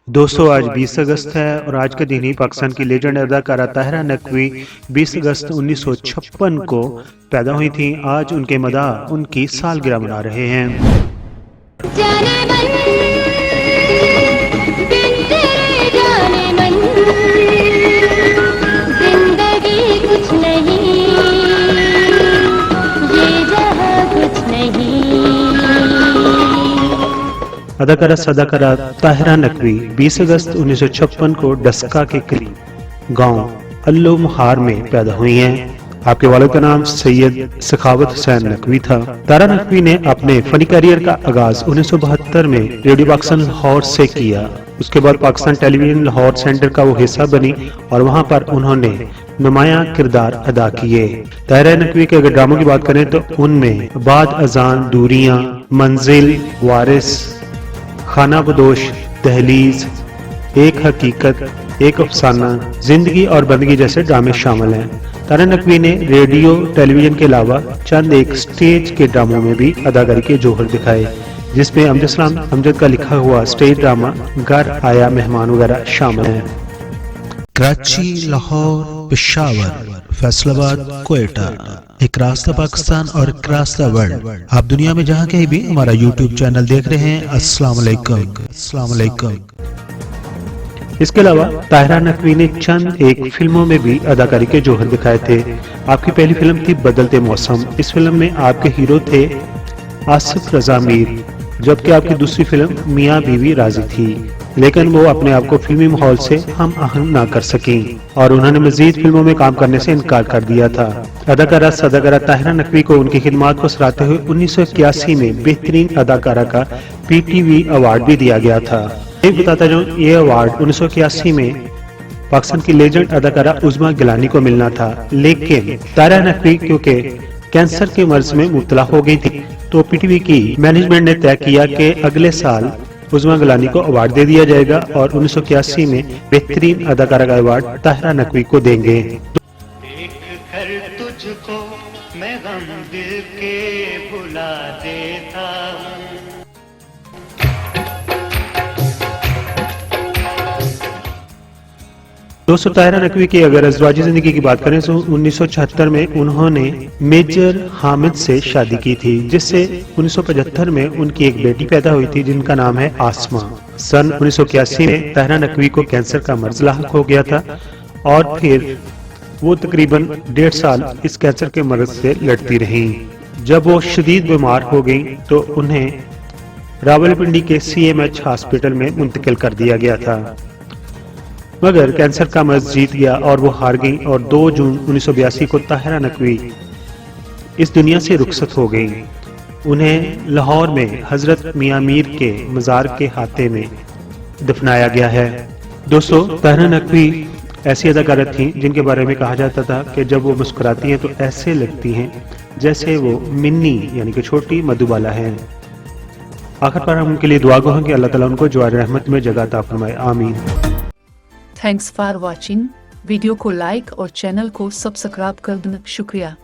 दोस्तों आज 20 अगस्त है और आज के दिन ही पाकिस्तान की लेजेंड अदाकारा ताहिरा नकवी 20 अगस्त 1956 को पैदा हुई थी। आज उनके मदाह उनकी सालगिरह मना रहे हैं। अदाकारा सदाकारा ताहिरा नकवी 20 अगस्त 1956 को डस्का के करीब गांव अल्लो मुहार में पैदा हुई हैं। आपके वालिद का नाम सैयद सखावत हुसैन नकवी था। तारा नकवी ने अपने फनी करियर का आगाज 1972 में रेडियो पाकिस्तान लाहौर से किया। उसके बाद पाकिस्तान टेलीविजन लाहौर सेंटर का वो हिस्सा बनी और वहां पर उन्होंने नुमाया किरदार अदा किए। ताहिरा नकवी के अगर ड्रामों की बात करें तो उनमें बाद अजान, दूरियां, मंजिल, वारिस, खाना बदोश, दहलीज, एक हकीकत, एक अफसाना, जिंदगी और बंदगी जैसे ड्रामे शामिल हैं। तारा नकवी ने रेडियो टेलीविजन के अलावा चंद एक स्टेज के ड्रामों में भी अदाकारी के जौहर दिखाए, जिसमें अमजद का लिखा हुआ स्टेज ड्रामा घर आया मेहमान वगैरह शामिल हैं। कराची, लाहौर, पेशावर, फैसलाबाद, कोयटा, एक रास्ता पाकिस्तान और एक रास्ता वर्ल्ड। आप दुनिया में जहाँ कहीं भी हमारा YouTube चैनल देख रहे हैं, अस्सलाम वालेकुम, अस्सलाम वालेकुम। इसके अलावा ताहिरा नकवी ने चंद एक फिल्मों में भी अदाकारी के जौहर दिखाए थे। आपकी पहली फिल्म थी बदलते मौसम। इस फिल्म में आपके हीरो थे आसिफ रजा मीर, जबकि आपकी दूसरी फिल्म मियाँ बीवी राजी थी, लेकिन वो अपने आप को फिल्मी माहौल से हम आहंग ना कर सकी और उन्होंने मजीद फिल्मों में काम करने से इनकार कर दिया था। अदाकारा सदाकारा ताहिरा नकवी को उनकी खिदमात को सराहते हुए 1981 में बेहतरीन अदाकारा का PTV अवार्ड भी दिया गया था। एक बताता जाऊं, ये अवार्ड 1981 में पाकिस्तान की लेजेंड अदाकारा उज़मा गिलानी को मिलना था, लेकिन ताहिरा नकवी क्योंकि कैंसर के मर्ज में मुब्तला हो गई थी तो PTV की मैनेजमेंट ने तय किया कि अगले साल उज़मा गिलानी को अवार्ड दे दिया जाएगा और 1981 में बेहतरीन अदाकारा का अवार्ड ताहिरा नकवी को देंगे। देखकर तुझको मैं गम दिल के भुला देता हूं। दोस्तों ताहिरा नकवी की अगर अज़वाजी जिंदगी की बात करें तो 1976 में उन्होंने मेजर हामिद से शादी की थी, जिससे 1975 में उनकी एक बेटी पैदा हुई थी जिनका नाम है आसमा। सन 1981 में ताहिरा नकवी को कैंसर का मर्ज लाहक हो गया था और फिर वो तकरीबन 1.5 साल इस कैंसर के मर्ज से लड़ती रहीं। जब वो शदीद बीमार हो गई तो उन्हें रावलपिंडी के CMH हॉस्पिटल में मुंतकिल कर दिया गया था, मगर कैंसर का मर्ज जीत गया और वो हार गई और 2 जून 1982 को ताहिरा नकवी इस दुनिया से रुखसत हो गई। उन्हें लाहौर में हजरत मियाँ मीर के मज़ार के हाथे में दफनाया गया है। दोस्तों ताहिरा नकवी ऐसी अदाकारा थी जिनके बारे में कहा जाता था कि जब वो मुस्कुराती हैं तो ऐसे लगती हैं जैसे वो मिन्नी यानी कि छोटी मधुबाला है। आखिर पर हम उनके लिए दुआ गो हैं कि अल्लाह ताला उनको जवार रहमत में जगह अता फरमाए, आमीन। Thanks for watching. वीडियो को लाइक और चैनल को सब्सक्राइब कर देना शुक्रिया।